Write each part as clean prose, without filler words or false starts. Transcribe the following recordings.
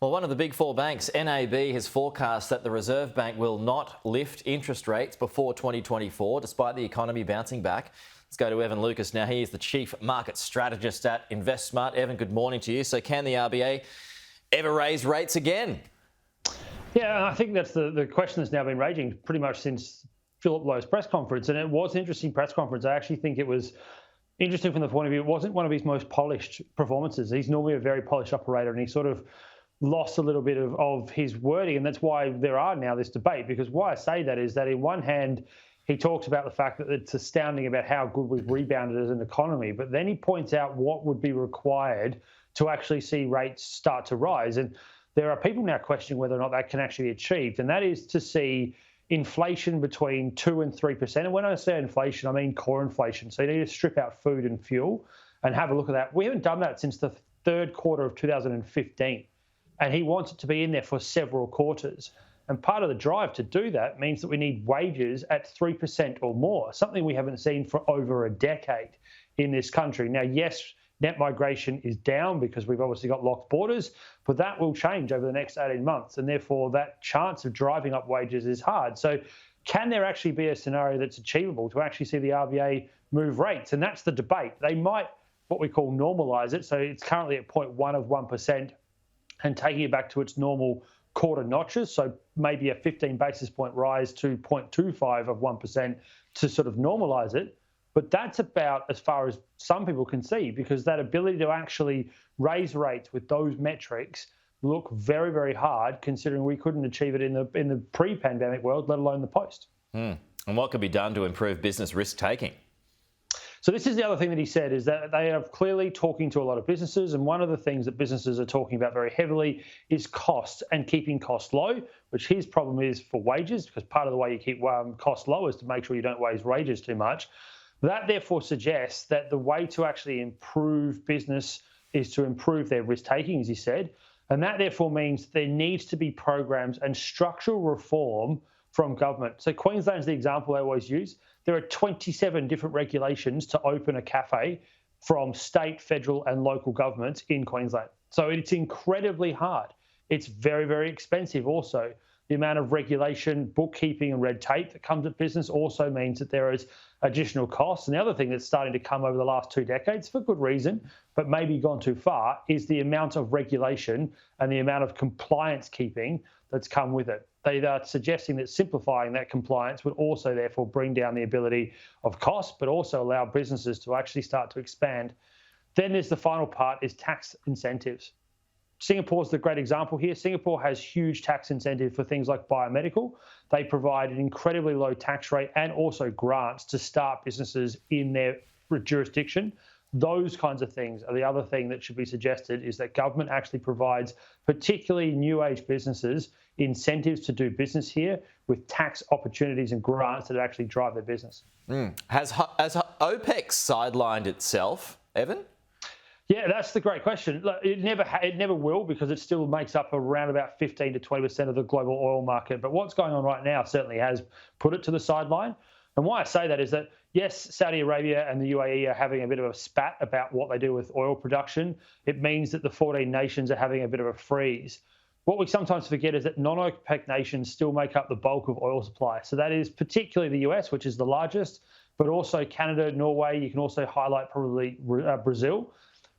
Well, one of the big four banks, NAB, has forecast that the Reserve Bank will not lift interest rates before 2024, despite the economy bouncing back. Let's go to Evan Lucas now. He is the Chief Market Strategist at InvestSMART. Evan, good morning to you. So can the RBA ever raise rates again? Yeah, I think that's the question that's now been raging pretty much since Phillip Lowe's press conference. And it was an interesting press conference. I actually think it was interesting from the point of view, it wasn't one of his most polished performances. He's normally a very polished operator, and he sort of lost a little bit of his wording. And that's why there are now this debate, because why I say that is that in one hand, he talks about the fact that it's astounding about how good we've rebounded as an economy. But then he points out what would be required to actually see rates start to rise. And there are people now questioning whether or not that can actually be achieved. And that is to see inflation between 2 and 3%. And when I say inflation, I mean core inflation. So you need to strip out food and fuel and have a look at that. We haven't done that since the third quarter of 2015. And he wants it to be in there for several quarters. And part of the drive to do that means that we need wages at 3% or more, something we haven't seen for over a decade in this country. Now, yes, net migration is down because we've obviously got locked borders, but that will change over the next 18 months. And therefore, that chance of driving up wages is hard. So can there actually be a scenario that's achievable to actually see the RBA move rates? And that's the debate. They might, what we call, normalise it. So it's currently at 0.1 of 1%. And taking it back to its normal quarter notches, so maybe a 15 basis point rise to 0.25 of 1% to sort of normalise it. But that's about as far as some people can see, because that ability to actually raise rates with those metrics look very, very hard, considering we couldn't achieve it in the pre-pandemic world, let alone the post. And what could be done to improve business risk-taking? So this is the other thing that he said, is that they are clearly talking to a lot of businesses. And one of the things that businesses are talking about very heavily is costs and keeping costs low, which his problem is for wages, because part of the way you keep costs low is to make sure you don't raise wages too much. That therefore suggests that the way to actually improve business is to improve their risk-taking, as he said. And that therefore means there needs to be programs and structural reform from government. So Queensland's the example I always use. There are 27 different regulations to open a cafe from state, federal and local governments in Queensland. So it's incredibly hard. It's very, very expensive also. The amount of regulation, bookkeeping and red tape that comes with business also means that there is additional costs. And the other thing that's starting to come over the last 2 decades, for good reason, but maybe gone too far, is the amount of regulation and the amount of compliance keeping that's come with it. They are suggesting that simplifying that compliance would also therefore bring down the ability of cost, but also allow businesses to actually start to expand. Then there's the final part, is tax incentives. Singapore's the great example here. Singapore has huge tax incentive for things like biomedical. They provide an incredibly low tax rate and also grants to start businesses in their jurisdiction. Those kinds of things are the other thing that should be suggested, is that government actually provides particularly new age businesses incentives to do business here with tax opportunities and grants that actually drive their business. Has OPEC sidelined itself, Evan? Yeah, that's the great question. Look, it never will, because it still makes up around about 15 to 20% of the global oil market. But what's going on right now certainly has put it to the sideline. And why I say that is that, yes, Saudi Arabia and the UAE are having a bit of a spat about what they do with oil production. It means that the 14 nations are having a bit of a freeze. What we sometimes forget is that non-OPEC nations still make up the bulk of oil supply. So that is particularly the US, which is the largest, but also Canada, Norway. You can also highlight probably Brazil.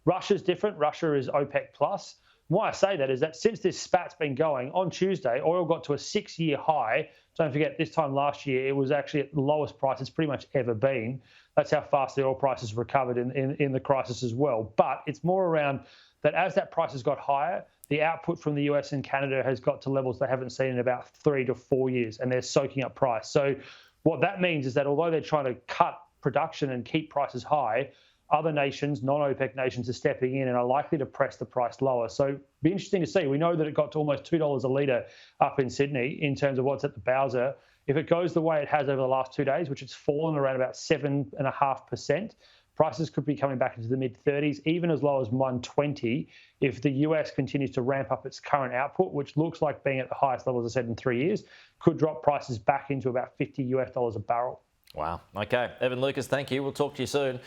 Russia's different. Russia is OPEC plus. Why I say that is that since this spat's been going, on Tuesday, oil got to a 6-year high. Don't forget, this time last year, it was actually at the lowest price it's pretty much ever been. That's how fast the oil prices recovered in the crisis as well. But it's more around that as that price has got higher, the output from the US and Canada has got to levels they haven't seen in about 3 to 4 years, and they're soaking up price. So what that means is that although they're trying to cut production and keep prices high, other nations, non-OPEC nations, are stepping in and are likely to press the price lower. So it'll be interesting to see. We know that it got to almost $2 a litre up in Sydney in terms of what's at the Bowser. If it goes the way it has over the last 2 days, which it's fallen around about 7.5%, prices could be coming back into the mid-30s, even as low as 120, if the US continues to ramp up its current output, which looks like being at the highest level, as I said, in 3 years, could drop prices back into about $50 a barrel. Wow. Okay. Evan Lucas, thank you. We'll talk to you soon.